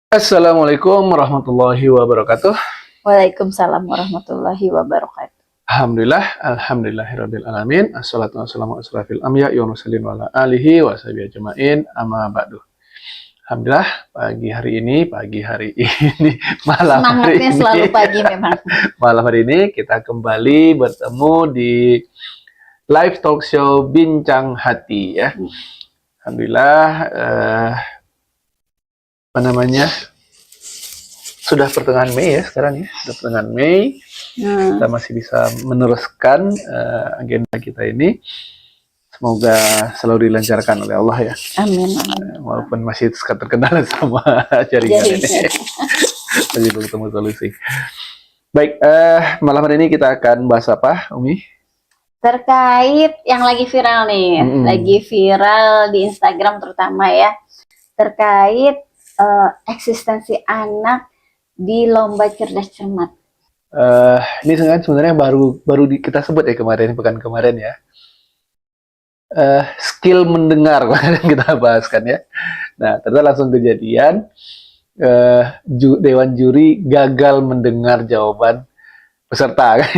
Assalamualaikum warahmatullahi wabarakatuh. Waalaikumsalam warahmatullahi wabarakatuh. Alhamdulillahirabbil alamin. Assalatu wassalamu ala asrofil anbiya wa mursalin wa ala alihi wa sahbihi ajmain. Amma ba'du. Alhamdulillah pagi hari ini, malam hari Semangatnya ini, selalu pagi memang. malam hari ini kita kembali bertemu di live talk show Bincang Hati ya. Alhamdulillah sudah pertengahan Mei ya sekarang ya, sudah pertengahan Mei. Kita masih bisa meneruskan agenda kita ini. Semoga selalu dilancarkan oleh Allah ya. Amin. Walaupun masih terkendala sama jaringan ini. Masih belum ketemu solusi. Baik, malam hari ini kita akan bahas apa, Umi? Terkait yang lagi viral nih, lagi viral di Instagram terutama ya, terkait eksistensi anak di lomba cerdas cermat. Ini sebenarnya baru kita sebut ya pekan kemarin ya. Skill mendengar kemarin kita bahas kan ya. Nah, ternyata langsung kejadian Dewan Juri gagal mendengar jawaban peserta kan.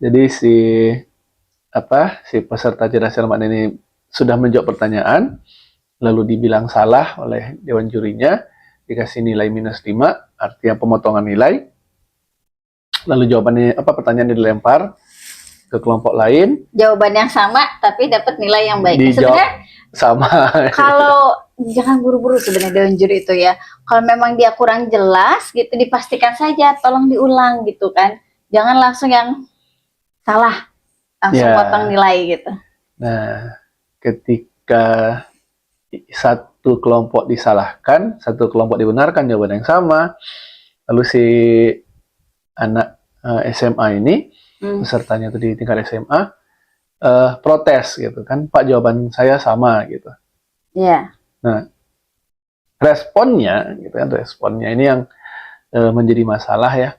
Jadi si peserta cerdas cermat ini sudah menjawab pertanyaan, lalu dibilang salah oleh Dewan Jurinya, dikasih nilai -5, artinya pemotongan nilai. Lalu pertanyaannya dilempar ke kelompok lain. Jawaban yang sama, tapi dapat nilai yang baik. Sebenarnya sama. Kalau jangan buru-buru sebenarnya Dewan Juri itu ya. Kalau memang dia kurang jelas gitu, dipastikan saja, tolong diulang gitu kan. Jangan langsung yang salah, langsung potong nilai gitu. Nah, ketika satu kelompok disalahkan, satu kelompok dibenarkan jawaban yang sama, lalu si anak SMA ini, pesertanya itu di tingkat SMA, protes gitu kan, Pak, jawaban saya sama gitu. Iya. Nah, responnya ini yang menjadi masalah ya.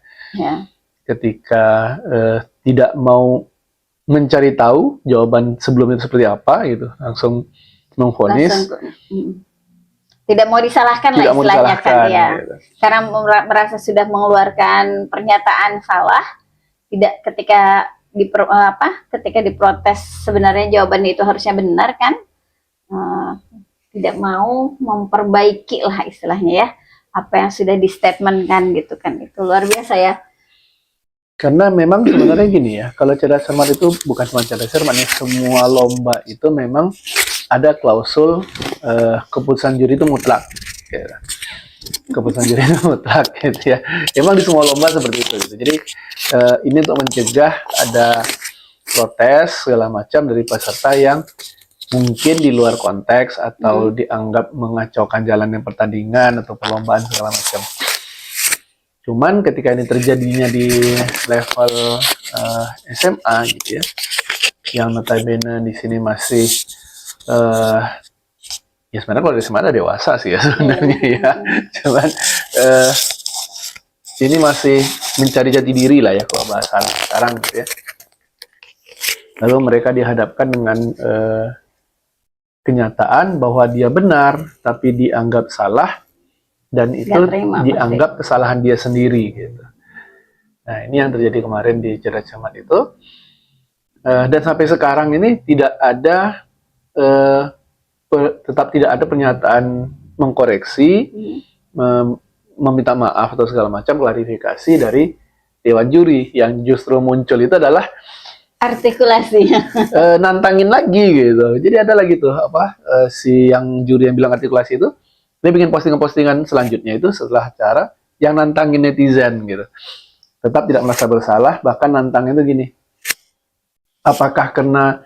Ketika tidak mau mencari tahu jawaban sebelumnya seperti apa gitu, langsung memvonis. Tidak mau disalahkan lah istilahnya kan ya. Gitu. Karena merasa sudah mengeluarkan pernyataan salah, tidak ketika diprotes sebenarnya jawabannya itu harusnya benar kan, tidak mau memperbaiki lah istilahnya ya apa yang sudah di statementkan gitu kan. Itu luar biasa ya. Karena memang sebenarnya gini ya, kalau cerdas cermat itu bukan cuma cerdas cermat, semua lomba itu memang ada klausul keputusan juri itu mutlak. Gitu. Keputusan juri itu mutlak gitu ya. Emang di semua lomba seperti itu gitu. Jadi ini untuk mencegah ada protes segala macam dari peserta yang mungkin di luar konteks atau dianggap mengacaukan jalannya pertandingan atau perlombaan segala macam. Cuman ketika ini terjadinya di level SMA gitu ya, yang notabene di sini masih ya sebenarnya kalau di SMA ada dewasa sih ya sebenarnya ya, cuman ini masih mencari jati diri lah ya kalau bahasa sekarang gitu ya. Lalu mereka dihadapkan dengan kenyataan bahwa dia benar tapi dianggap salah, dan itu dianggap kesalahan dia sendiri gitu. Nah, ini yang terjadi kemarin di cerdas cermat itu. Dan sampai sekarang ini tetap tidak ada pernyataan mengkoreksi, meminta maaf atau segala macam klarifikasi dari Dewan Juri. Yang justru muncul itu adalah artikulasinya. Nantangin lagi gitu. Jadi ada lagi tuh si yang juri yang bilang artikulasi itu, dia bikin postingan-postingan selanjutnya itu setelah acara yang nantangin netizen gitu. Tetap tidak merasa bersalah, bahkan nantangnya itu gini, apakah karena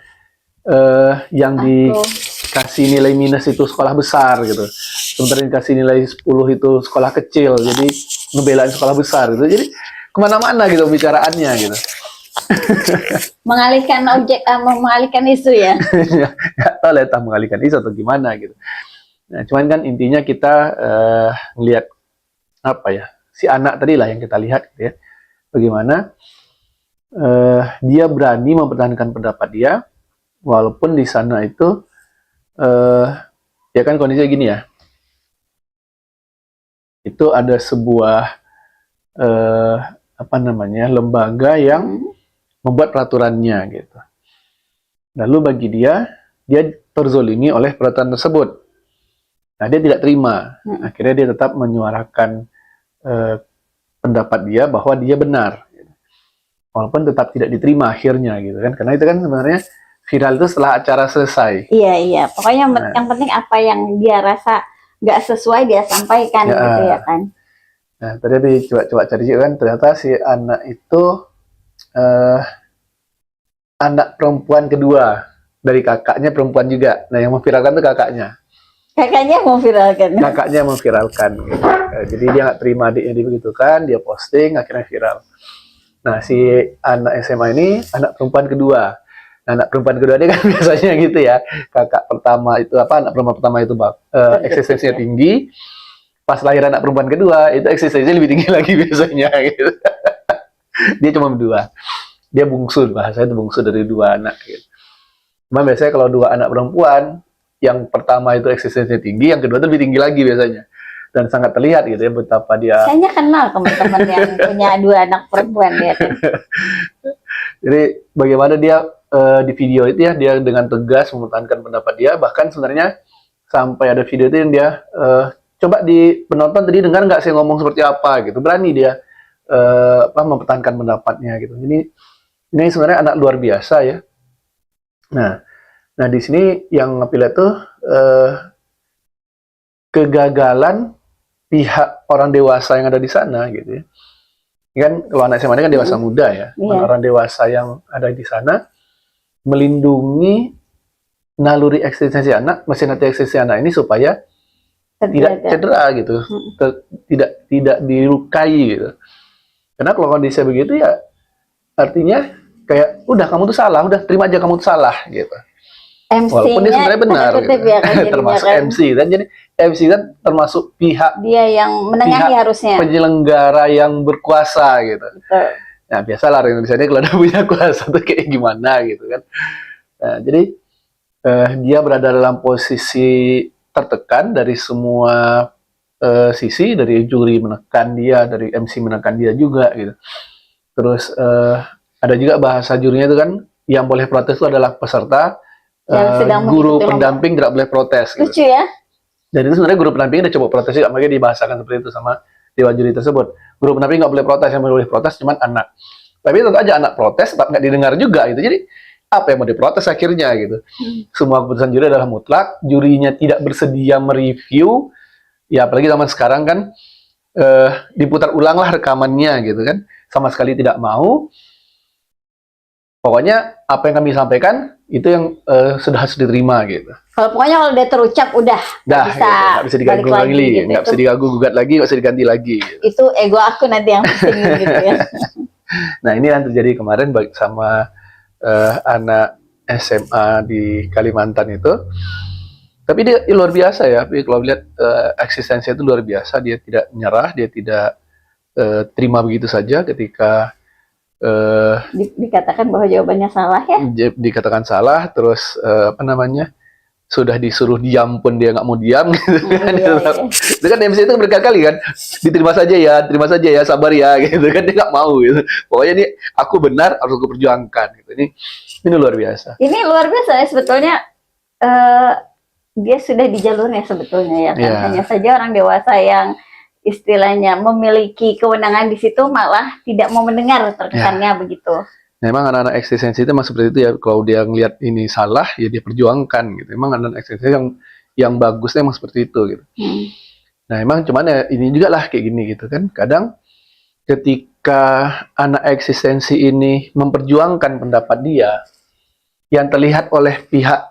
yang dikasih nilai minus itu sekolah besar gitu, sementara dikasih nilai 10 itu sekolah kecil, jadi ngebelain sekolah besar gitu. Jadi kemana-mana gitu bicaraannya gitu. mengalihkan isu ya. Nggak tahu lah entah mengalihkan isu atau gimana gitu. Nah, cuman kan intinya kita ngelihat si anak tadi lah yang kita lihat gitu ya, bagaimana dia berani mempertahankan pendapat dia walaupun di sana itu ya kan kondisinya gini ya, itu ada sebuah apa namanya, lembaga yang membuat peraturannya gitu. Lalu bagi dia terzolimi oleh peraturan tersebut. Nah, dia tidak terima. Akhirnya dia tetap menyuarakan pendapat dia bahwa dia benar. Walaupun tetap tidak diterima akhirnya gitu kan. Karena itu kan sebenarnya viral itu setelah acara selesai. Iya. Pokoknya yang penting apa yang dia rasa nggak sesuai dia sampaikan gitu ya kan. Nah, tadi coba cari juga kan, ternyata si anak itu anak perempuan kedua dari kakaknya perempuan juga. Nah, yang memviralkan itu kakaknya. Kakaknya mau viralkan. Kakaknya memviralkan. Gitu. Jadi dia nggak terima adiknya begitu kan, dia posting, akhirnya viral. Nah, si anak SMA ini anak perempuan kedua. Nah, anak perempuan kedua dia kan biasanya gitu ya. Kakak pertama itu apa? Anak perempuan pertama itu eksistensinya tinggi. Pas lahir anak perempuan kedua, itu eksistensinya lebih tinggi lagi biasanya. Gitu. Dia cuma berdua. Dia bungsu, bahasanya itu bungsu dari dua anak. Gitu. Cuma biasanya kalau dua anak perempuan, yang pertama itu eksistensinya tinggi, yang kedua itu lebih tinggi lagi biasanya. Dan sangat terlihat gitu ya betapa dia. Kayaknya kenal teman-teman yang punya dua anak perempuan dia. Jadi bagaimana dia di video itu ya, dia dengan tegas mempertahankan pendapat dia. Bahkan sebenarnya sampai ada video itu yang dia coba di penonton tadi dengar nggak saya ngomong seperti apa gitu, berani dia mempertahankan pendapatnya gitu. Jadi ini sebenarnya anak luar biasa ya. Nah di sini yang aku lihat tuh kegagalan pihak orang dewasa yang ada di sana gitu ya. Kan kalau anak SMA kan dewasa muda ya, orang dewasa yang ada di sana melindungi naluri eksistensi anak, mesin hati eksistensi anak ini supaya tidak cedera gitu, tidak dilukai gitu. Karena kalau kondisi begitu ya artinya kayak udah kamu tuh salah, udah terima aja kamu tuh salah gitu. Walaupun dia sebenarnya benar, gitu. Ya, kan, termasuk kan. MC dan jadi MC kan termasuk pihak dia yang menengahi harusnya penyelenggara yang berkuasa gitu. Betul. Nah biasalah orang Indonesia ini kalau ada punya kuasa tuh kayak gimana gitu kan. Nah, jadi dia berada dalam posisi tertekan dari semua sisi, dari juri menekan dia, dari MC menekan dia juga gitu. Terus ada juga bahasa jurinya itu kan yang boleh protes itu adalah peserta. Guru pendamping tidak boleh protes. Gitu. Lucu ya. Dan itu sebenarnya guru pendamping udah coba protes juga, makanya dibahasakan seperti itu sama dewan juri tersebut. Guru pendamping nggak boleh protes, yang boleh protes cuma anak. Tapi tentu aja anak protes, tetap nggak didengar juga gitu. Jadi apa yang mau diprotes akhirnya gitu. Semua keputusan juri adalah mutlak, jurinya tidak bersedia mereview. Ya apalagi zaman sekarang kan diputar ulanglah rekamannya gitu kan, sama sekali tidak mau. Pokoknya apa yang kami sampaikan itu yang sudah harus diterima gitu. Pokoknya kalau dia terucap udah nggak bisa diganggu lagi, gitu. Nggak bisa diganggu gugat lagi, nggak bisa diganti lagi. Gitu. Itu ego aku nanti yang penting gitu ya. Nah ini yang terjadi kemarin sama anak SMA di Kalimantan itu. Tapi dia luar biasa ya. Tapi kalau lihat eksistensinya itu luar biasa. Dia tidak menyerah, dia tidak terima begitu saja ketika dikatakan bahwa jawabannya salah ya. Dikatakan salah, terus apa namanya? Sudah disuruh diam pun dia nggak mau diam gitu kan. Iya. Itu kan MC itu berkali-kali kan, diterima saja ya, sabar ya gitu kan, dia nggak mau gitu. Pokoknya ini aku benar, harus aku perjuangkan gitu. Ini luar biasa. Ini luar biasa ya sebetulnya. Dia sudah di jalurnya sebetulnya ya kan. Yeah. Hanya saja orang dewasa yang istilahnya memiliki kewenangan di situ malah tidak mau mendengar terkesannya begitu. Memang anak-anak eksistensi itu memang seperti itu ya. Kalau dia ngelihat ini salah, ya dia perjuangkan gitu. Memang anak-anak eksistensi yang bagusnya memang seperti itu gitu. Nah, emang cuman ya ini juga lah kayak gini gitu kan. Kadang ketika anak eksistensi ini memperjuangkan pendapat dia, yang terlihat oleh pihak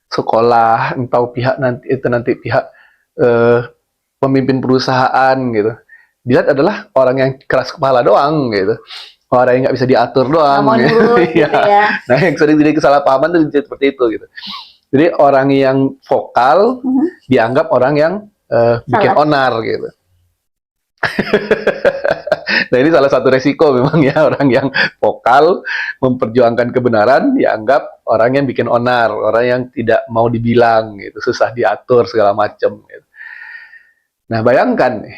sekolah, entah pihak nanti pihak pemimpin perusahaan gitu, dilihat adalah orang yang keras kepala doang gitu. Orang yang nggak bisa diatur doang. Gitu ya. Nah, yang sering jadi kesalahpahaman itu seperti itu gitu. Jadi orang yang vokal dianggap orang yang bikin onar gitu. Nah ini salah satu resiko memang ya, orang yang vokal memperjuangkan kebenaran dianggap orang yang bikin onar, orang yang tidak mau dibilang gitu, susah diatur segala macam gitu. Nah bayangkan